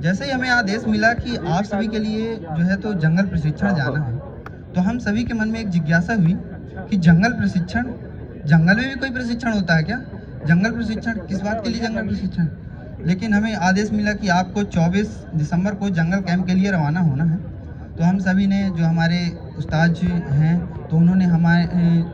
जैसे ही हमें आदेश मिला कि आप सभी के लिए जो है तो जंगल प्रशिक्षण जाना है, तो हम सभी के मन में एक जिज्ञासा हुई कि जंगल प्रशिक्षण, जंगल में भी कोई प्रशिक्षण होता है क्या? जंगल प्रशिक्षण किस बात के लिए जंगल प्रशिक्षण? लेकिन हमें आदेश मिला कि आपको 24 दिसंबर को जंगल कैंप के लिए रवाना होना है। तो हम सभी ने, जो हमारे उस्ताद जी हैं, तो उन्होंने हमारे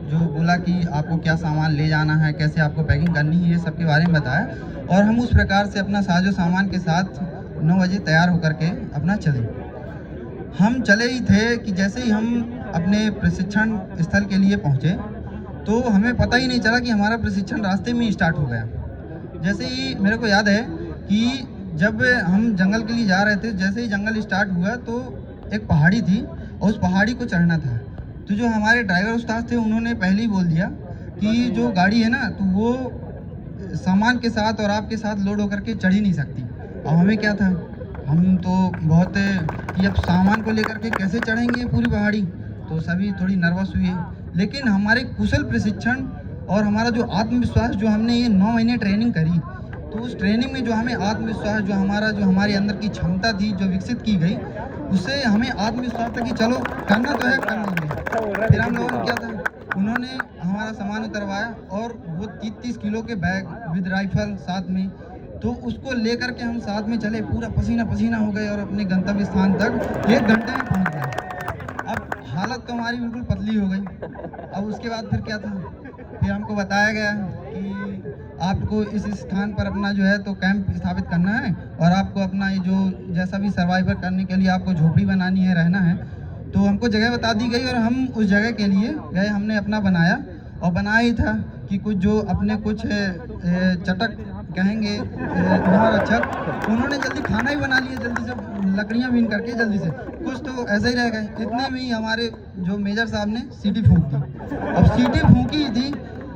जो बोला कि आपको क्या सामान ले जाना है, कैसे आपको पैकिंग करनी है, ये सब के बारे में बताया। और हम उस प्रकार से अपना साजो सामान के साथ 9 बजे तैयार होकर के अपना चले। हम चले ही थे कि जैसे ही हम अपने प्रशिक्षण स्थल के लिए पहुँचे, तो हमें पता ही नहीं चला कि हमारा प्रशिक्षण रास्ते में ही स्टार्ट हो गया। जैसे ही मेरे को याद है कि जब हम जंगल के लिए जा रहे थे, जैसे ही जंगल स्टार्ट हुआ तो एक पहाड़ी थी और उस पहाड़ी को चढ़ना था। तो जो हमारे ड्राइवर उस्ताद थे, उन्होंने पहले ही बोल दिया कि जो गाड़ी है ना, तो वो सामान के साथ और आपके साथ लोड होकर के चढ़ ही नहीं सकती। अब हमें क्या था, हम तो बहुत कि अब सामान को लेकर के कैसे चढ़ेंगे पूरी पहाड़ी, तो सभी थोड़ी नर्वस हुए। लेकिन हमारे कुशल प्रशिक्षण और हमारा जो आत्मविश्वास, जो हमने ये 9 महीने ट्रेनिंग करी, तो उस ट्रेनिंग में जो हमें आत्मविश्वास, जो हमारे अंदर की क्षमता थी, जो विकसित की गई, उससे हमें आत्मविश्वास था कि चलो करना तो है, कर लेंगे। फिर हम लोगों ने क्या था, उन्होंने हमारा सामान उतरवाया और वो 30-30 किलो के बैग विद राइफल साथ में, तो उसको लेकर के हम साथ में चले, पूरा पसीना पसीना हो गए और अपने गंतव्य स्थान तक 1 घंटे में पहुंच गए। अब हालत तो हमारी बिल्कुल पतली हो गई। अब उसके बाद फिर क्या था, फिर हमको बताया गया कि आपको इस स्थान पर अपना जो है तो कैंप स्थापित करना है और आपको अपना ये जो जैसा भी सर्वाइवर करने के लिए आपको झोपड़ी बनानी है, रहना है। तो हमको जगह बता दी गई और हम उस जगह के लिए गए। हमने अपना बनाया और बनाया ही था कि कुछ जो अपने कुछ चटक कहेंगे रक्षक, उन्होंने जल्दी खाना ही बना लिया, जल्दी से लकड़ियाँ बीन करके जल्दी से, कुछ तो ऐसे ही रह गए। इतने में ही हमारे जो मेजर साहब ने सीटी फूंक दी। अब सीटी फूंकी ही थी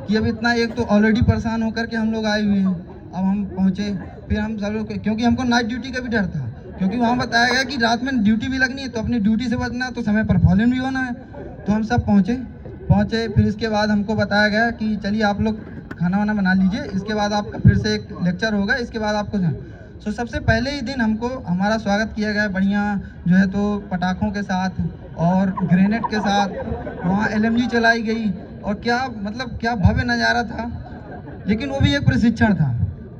कि अब इतना, एक तो ऑलरेडी परेशान होकर के हम लोग आए हुए हैं। अब हम पहुँचे, फिर हम सब लोग, क्योंकि हमको नाइट ड्यूटी का भी डर था, क्योंकि वहाँ बताया गया कि रात में ड्यूटी भी लगनी है, तो अपनी ड्यूटी से बचना है, तो समय पर फॉलन भी होना है। तो हम सब पहुँचे। फिर इसके बाद हमको बताया गया कि चलिए आप लोग खाना वाना बना लीजिए, इसके बाद आपका फिर से एक लेक्चर होगा, इसके बाद आपको। तो सबसे पहले ही दिन हमको हमारा स्वागत किया गया बढ़िया, जो है तो पटाखों के साथ और ग्रेनेड के साथ। वहाँ LMG चलाई गई और क्या मतलब क्या भव्य नज़ारा था, लेकिन वो भी एक प्रशिक्षण था।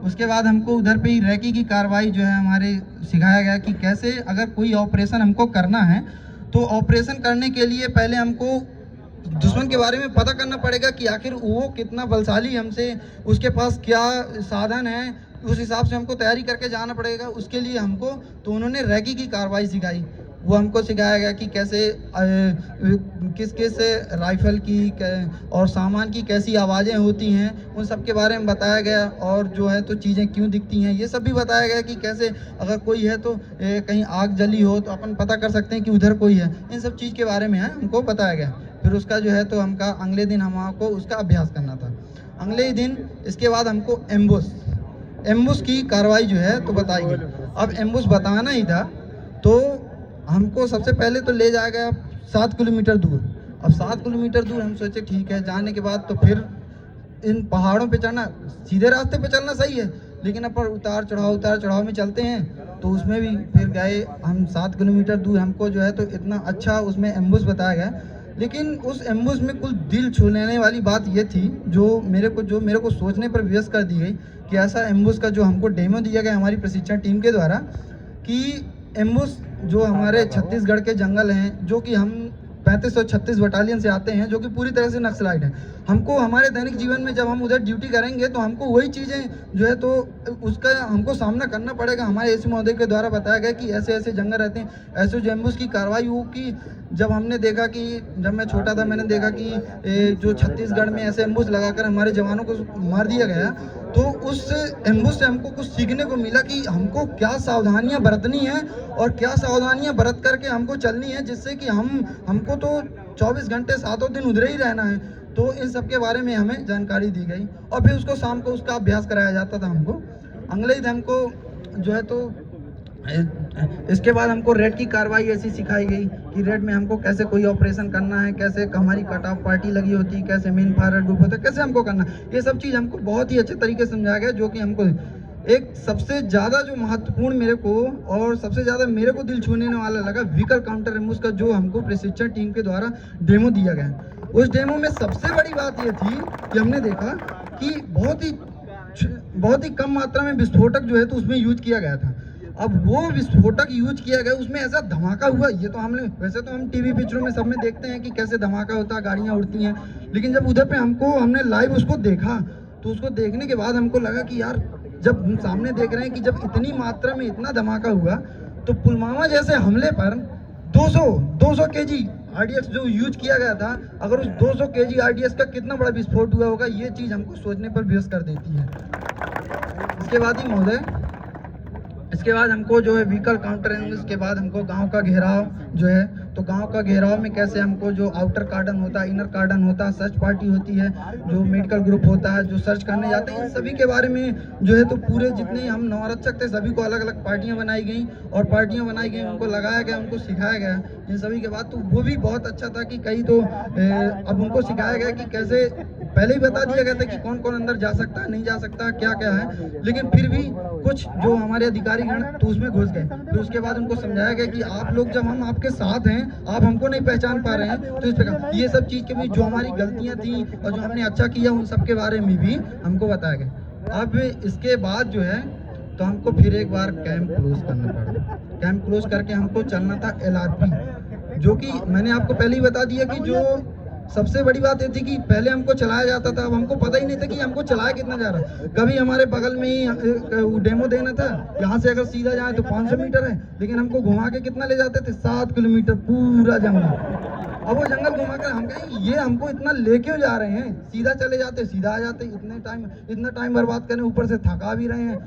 उसके बाद हमको उधर पे ही रैकी की कार्रवाई जो है हमारे सिखाया गया कि कैसे अगर कोई ऑपरेशन हमको करना है, तो ऑपरेशन करने के लिए पहले हमको दुश्मन के बारे में पता करना पड़ेगा कि आखिर वो कितना बलशाली, हमसे उसके पास क्या साधन है, उस हिसाब से हमको तैयारी करके जाना पड़ेगा। उसके लिए हमको, तो उन्होंने रैकी की कार्रवाई सिखाई। वो हमको सिखाया गया कि कैसे किस किस राइफल की और सामान की कैसी आवाज़ें होती हैं, उन सब के बारे में बताया गया। और जो है तो चीज़ें क्यों दिखती हैं, ये सब भी बताया गया कि कैसे अगर कोई है तो कहीं आग जली हो तो अपन पता कर सकते हैं कि उधर कोई है। इन सब चीज़ के बारे में हमको बताया गया। फिर उसका जो है तो हमका अगले दिन हमको उसका अभ्यास करना था। अगले ही दिन इसके बाद हमको एम्बुश की कार्रवाई जो है तो बताई गई। अब एम्बुश बताना ही था, तो हमको सबसे पहले तो ले जाया गया 7 किलोमीटर दूर। अब 7 किलोमीटर दूर हम सोचे ठीक है, जाने के बाद तो फिर इन पहाड़ों पे चढ़ना, सीधे रास्ते पे चलना सही है, लेकिन अपन उतार चढ़ाव में चलते हैं, तो उसमें भी फिर गए हम 7 किलोमीटर दूर। हमको जो है तो इतना अच्छा उसमें एम्बुश बताया गया, लेकिन उस एम्बुश में कुछ दिल छू लेने वाली बात ये थी, जो मेरे को सोचने पर विवश कर दी गई कि ऐसा एम्बुश का जो हमको डेमो दिया गया हमारी प्रशिक्षण टीम के द्वारा, कि एम्बुश जो हमारे छत्तीसगढ़ के जंगल हैं, जो कि हम 3536 बटालियन से आते हैं, जो कि पूरी तरह से नक्सलाइट है। हमको हमारे दैनिक जीवन में जब हम उधर ड्यूटी करेंगे तो हमको वही चीज़ें जो है तो उसका हमको सामना करना पड़ेगा। हमारे एसी महोदय के द्वारा बताया गया कि ऐसे ऐसे जंगल रहते हैं, ऐसे जो एम्बुश की कार्रवाई हो कि जब हमने देखा कि जब मैं छोटा था, मैंने देखा कि जो छत्तीसगढ़ में ऐसे एम्बुश लगाकर हमारे जवानों को मार दिया गया, तो उस एम्बुश से हमको कुछ सीखने को मिला कि हमको क्या सावधानियां बरतनी है और क्या सावधानियां बरत करके हमको चलनी है, जिससे कि हमको तो 24 घंटे 7 दिन उधर ही रहना है। तो इन सब के बारे में हमें जानकारी दी गई और फिर उसको शाम को उसका अभ्यास कराया जाता था हमको। अगले दिन हमको जो है तो इसके बाद हमको रेड की कार्रवाई ऐसी सिखाई गई कि रेड में हमको कैसे कोई ऑपरेशन करना है, कैसे हमारी कट ऑफ पार्टी लगी होती है, कैसे मेन फायर ग्रुप होता है, कैसे हमको करना है, ये सब चीज़ हमको बहुत ही अच्छे तरीके से समझाया गया। जो कि हमको एक सबसे ज़्यादा जो महत्वपूर्ण मेरे को और सबसे ज़्यादा मेरे को दिल छूने वाला लगा व्हीकल काउंटर एम्बुश का, जो हमको प्रशिक्षण टीम के द्वारा डेमो दिया गया। उस डेमो में सबसे बड़ी बात ये थी कि हमने देखा कि बहुत ही कम मात्रा में विस्फोटक जो है तो उसमें यूज किया गया था। अब वो विस्फोटक यूज किया गया, उसमें ऐसा धमाका हुआ, ये तो हमने वैसे तो हम टीवी पिक्चरों में सब में देखते हैं कि कैसे धमाका होता है, गाड़ियाँ उड़ती हैं, लेकिन जब उधर पे हमने लाइव उसको देखा तो उसको देखने के बाद हमको लगा कि यार, जब हम सामने देख रहे हैं कि जब इतनी मात्रा में इतना धमाका हुआ तो पुलवामा जैसे हमले पर 200 केजी आरडीएक्स जो यूज किया गया था, अगर उस 200 केजी आरडीएक्स का कितना बड़ा विस्फोट हुआ होगा, ये चीज़ हमको सोचने पर विवश कर देती है। इसके बाद ही महोदय, इसके बाद हमको जो है व्हीकल काउंटर है, इसके बाद हमको गांव का घेराव जो है, तो गांव का घेराव में कैसे हमको जो आउटर कार्डन होता है, इनर कार्डन होता है, सर्च पार्टी होती है, जो मेडिकल ग्रुप होता है जो सर्च करने जाते हैं, इन सभी के बारे में जो है तो पूरे जितने हम नवरक्षक थे सभी को अलग अलग पार्टियां बनाई गई और पार्टियां बनाई गई, उनको लगाया गया, उनको सिखाया गया इन सभी के बाद। तो वो भी बहुत अच्छा था कि कई तो अब उनको सिखाया गया कि कैसे, पहले ही बता दिया गया था कि कौन कौन अंदर जा सकता है, नहीं जा सकता, क्या क्या है, लेकिन फिर भी कुछ जो हमारे अधिकारी गण तो उसमें घुस गए। फिर उसके बाद उनको समझाया गया कि आप लोग, जब हम आपके साथ हैं, आप हमको नहीं पहचान पा रहे हैं, तो इस प्रकार ये सब चीज़ के भी जो हमारी गलतियां थी और जो हमने अच्छा किया उन सब के बारे में भी हमको बताया गया। अब इसके बाद जो है तो हमको फिर एक बार कैंप क्लोज करना पड़ा। कैंप क्लोज करके हमको चलना था LRP, जो कि मैंने आपको पहले ही बता दिया कि जो सबसे बड़ी बात ये थी कि पहले हमको चलाया जाता था, अब हमको पता ही नहीं था कि हमको चलाया कितना जा रहा है। कभी हमारे बगल में ही डेमो देना था, यहाँ से अगर सीधा जाए तो 500 मीटर है, लेकिन हमको घुमा के कितना ले जाते थे, 7 किलोमीटर पूरा जंगल। अब वो जंगल घुमा कर हम कहें ये हमको इतना ले क्यों जा रहे हैं, सीधा चले जाते, सीधा आ जाते, इतना टाइम बर्बाद करने, ऊपर से थका भी रहे हैं,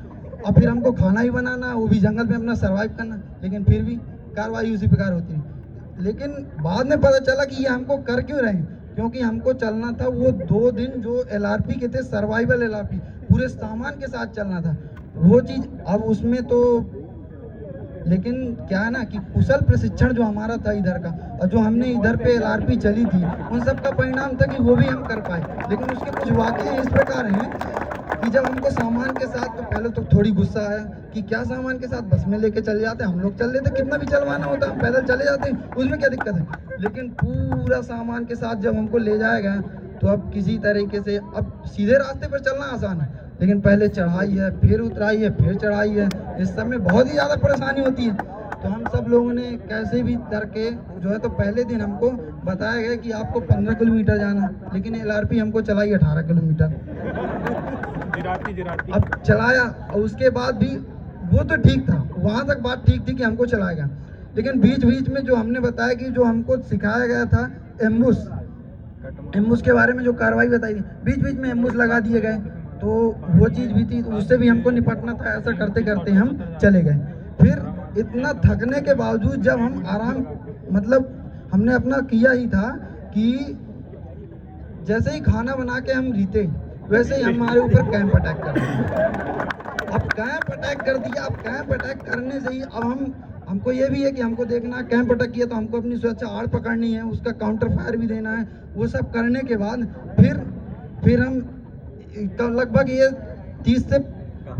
और फिर हमको खाना ही बनाना, वो भी जंगल में अपना सर्वाइव करना, लेकिन फिर भी कार्रवाई उसी प्रकार होती है। लेकिन बाद में पता चला कि ये हमको कर क्यों रहे हैं, क्योंकि हमको चलना था वो 2 दिन जो LRP के थे, सर्वाइवल LRP, पूरे सामान के साथ चलना था वो चीज़। अब उसमें तो लेकिन क्या है ना कि कुशल प्रशिक्षण जो हमारा था इधर का, और जो हमने इधर पे LRP चली थी, उन सब का परिणाम था कि वो भी हम कर पाए। लेकिन उसके कुछ वाकये इस प्रकार हैं कि जब हमको सामान के साथ, तो पहले तो थोड़ी गुस्सा आया कि क्या सामान के साथ, बस में लेके चले जाते, हम लोग चल लेते, कितना भी चलवाना होता हम पैदल चले जाते, उसमें क्या दिक्कत है। लेकिन पूरा सामान के साथ जब हमको ले जाएगा तो अब किसी तरीके से, अब सीधे रास्ते पर चलना आसान है, लेकिन पहले चढ़ाई है, फिर उतराई है, फिर चढ़ाई है, इस सब में बहुत ही ज़्यादा परेशानी होती है। तो हम सब लोगों ने कैसे भी करके जो है तो पहले दिन हमको बताया गया कि आपको 15 किलोमीटर जाना, लेकिन LRP हमको चलाई 18 किलोमीटर। अब चलाया, और उसके बाद भी वो तो ठीक था, वहाँ तक बात ठीक थी कि हमको चलाएगा, लेकिन बीच बीच में जो हमने बताया कि जो हमको सिखाया गया था एम्बुश के बारे में जो कार्रवाई बताई थी, बीच बीच में एम्बुश लगा दिए गए, तो वो चीज़ भी थी, तो उससे भी हमको निपटना था। ऐसा करते करते हम चले गए। फिर इतना थकने के बावजूद जब हम आराम, मतलब हमने अपना किया ही था कि जैसे ही खाना बना के हम जीते, वैसे ही हमारे ऊपर कैंप अटैक कर दिया। अब कैंप अटैक कर दिया, अब कैंप अटैक करने से ही अब हमको ये भी है कि हमको देखना, कैंप अटैक किया तो हमको अपनी सुरक्षा आड़ पकड़नी है, उसका काउंटर फायर भी देना है। वो सब करने के बाद फिर हम लगभग ये 30 से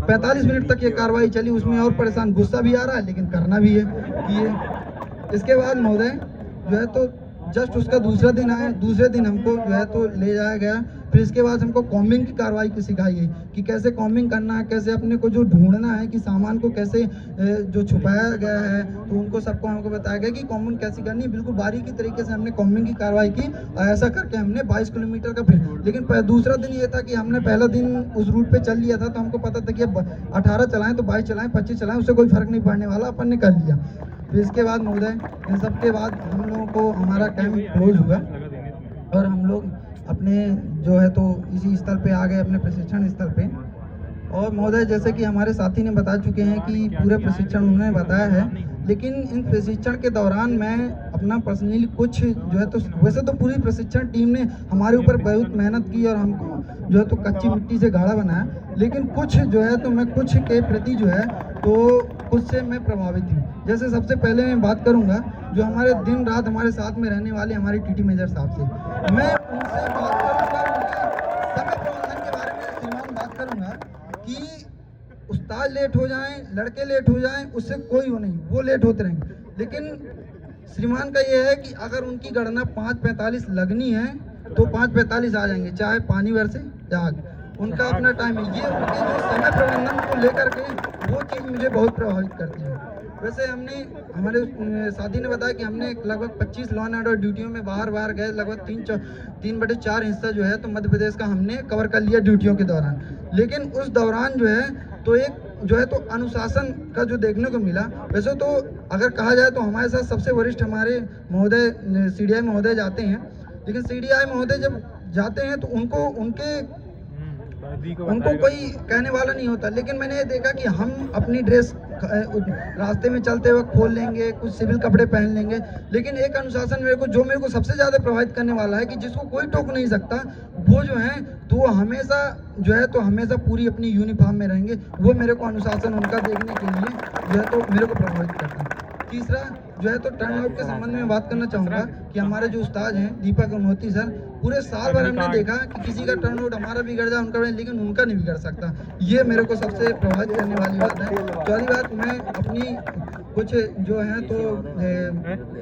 45 मिनट तक ये कार्रवाई चली। उसमें और परेशान, गुस्सा भी आ रहा है लेकिन करना भी है कि ये। इसके बाद महोदय जो है तो जस्ट उसका दूसरा दिन आया, दूसरे दिन हमको जो है तो ले जाया गया। फिर इसके बाद हमको कॉम्बिंग की कार्रवाई की सिखाई गई कि कैसे कॉम्बिंग करना है, कैसे अपने को जो ढूंढना है कि सामान को कैसे जो छुपाया गया है, तो उनको सबको हमको बताया गया कि कॉम्बिंग कैसे करनी है। बिल्कुल बारीकी तरीके से हमने कॉम्बिंग की कार्रवाई की, और ऐसा करके हमने 22 किलोमीटर का फिर, लेकिन दूसरा दिन ये था कि हमने पहला दिन उस रूट पर चल लिया था, तो हमको पता था कि 18 चलाएँ तो 22 चलाएँ, 25 चलाएँ, उससे कोई फर्क नहीं पड़ने वाला, अपन ने कर लिया। फिर इसके बाद महोदय इन सब के बाद हम लोगों को हमारा कैंप क्लोज हुआ, और हम लोग अपने जो है तो इसी स्थल पे आ गए, अपने प्रशिक्षण स्थल पे। और महोदय जैसे कि हमारे साथी ने बता चुके हैं कि पूरे प्रशिक्षण उन्होंने बताया है, लेकिन इन प्रशिक्षण के दौरान मैं अपना पर्सनली कुछ जो है तो, वैसे तो पूरी प्रशिक्षण टीम ने हमारे ऊपर बहुत मेहनत की और हमको जो है तो कच्ची मिट्टी से घाड़ा बनाया, लेकिन कुछ जो है तो मैं कुछ के प्रति जो है तो कुछ से मैं प्रभावित हूँ। जैसे सबसे पहले मैं बात करूँगा जो हमारे दिन रात हमारे साथ में रहने वाले हमारे टीटी मेजर साहब से, मैं उनसे बात करूँगा, उनके समय प्रबंधन के बारे में श्रीमान बात करूँगा कि उस्ताद लेट हो जाएं, लड़के लेट हो जाएं, उससे कोई हो नहीं, वो लेट होते रहेंगे। लेकिन श्रीमान का ये है कि अगर उनकी गणना 5:45 लगनी है तो 5:45 आ जाएंगे, चाहे पानी बरसे या आग, उनका अपना टाइम है। ये उनके जो समय प्रबंधन को लेकर के वो चीज़ मुझे बहुत प्रभावित करती है। वैसे हमने हमारे साथी ने बताया कि हमने लगभग 25 लॉ एंड ऑर्डर ड्यूटियों में बाहर गए, लगभग 3/4 हिस्सा जो है तो मध्य प्रदेश का हमने कवर कर लिया ड्यूटियों के दौरान। लेकिन उस दौरान जो है तो एक जो है तो अनुशासन का जो देखने को मिला। वैसे तो अगर कहा जाए तो हमारे साथ सबसे वरिष्ठ हमारे महोदय CDI महोदय जाते हैं, लेकिन CDI महोदय जब जाते हैं तो उनको कोई कहने वाला नहीं होता। लेकिन मैंने ये देखा कि हम अपनी ड्रेस रास्ते में चलते वक्त खोल लेंगे, कुछ सिविल कपड़े पहन लेंगे, लेकिन एक अनुशासन मेरे को सबसे ज़्यादा प्रभावित करने वाला है कि जिसको कोई टोक नहीं सकता, वो जो है तो वो हमेशा जो है तो हमेशा पूरी अपनी यूनिफॉर्म में रहेंगे। वो मेरे को अनुशासन उनका देखने के लिए जो है तो मेरे को प्रभावित करता है। तीसरा जो है तो टर्न आउट के संबंध में बात करना चाहूँगा कि हमारे जो उस्ताद हैं दीपक मोती सर, पूरे साल भर हमने देखा कि किसी का टर्न आउट हमारा बिगड़ जाए, उनका, लेकिन उनका नहीं बिगड़ सकता। ये मेरे को सबसे प्रभावित करने वाली बात है। चौथी बात, मैं अपनी कुछ जो है तो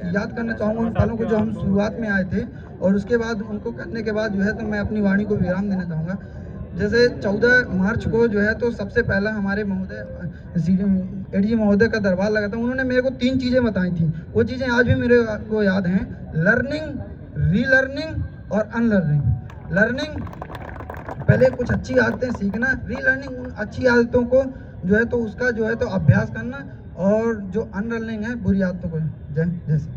याद करना चाहूँगा उन पलों को जो हम शुरुआत में आए थे, और उसके बाद उनको करने के बाद जो है तो मैं अपनी वाणी को विराम देना चाहूँगा। जैसे 14 मार्च को जो है तो सबसे पहला हमारे महोदय ADG महोदय का दरबार लगा था। उन्होंने मेरे को 3 चीज़ें बताई थी, वो चीज़ें आज भी मेरे को याद हैं: लर्निंग, रीलर्निंग और अनलर्निंग। लर्निंग, पहले कुछ अच्छी आदतें सीखना; रीलर्निंग, उन अच्छी आदतों को जो है तो उसका जो है तो अभ्यास करना; और जो अनलर्निंग है, बुरी आदतों को। जैसे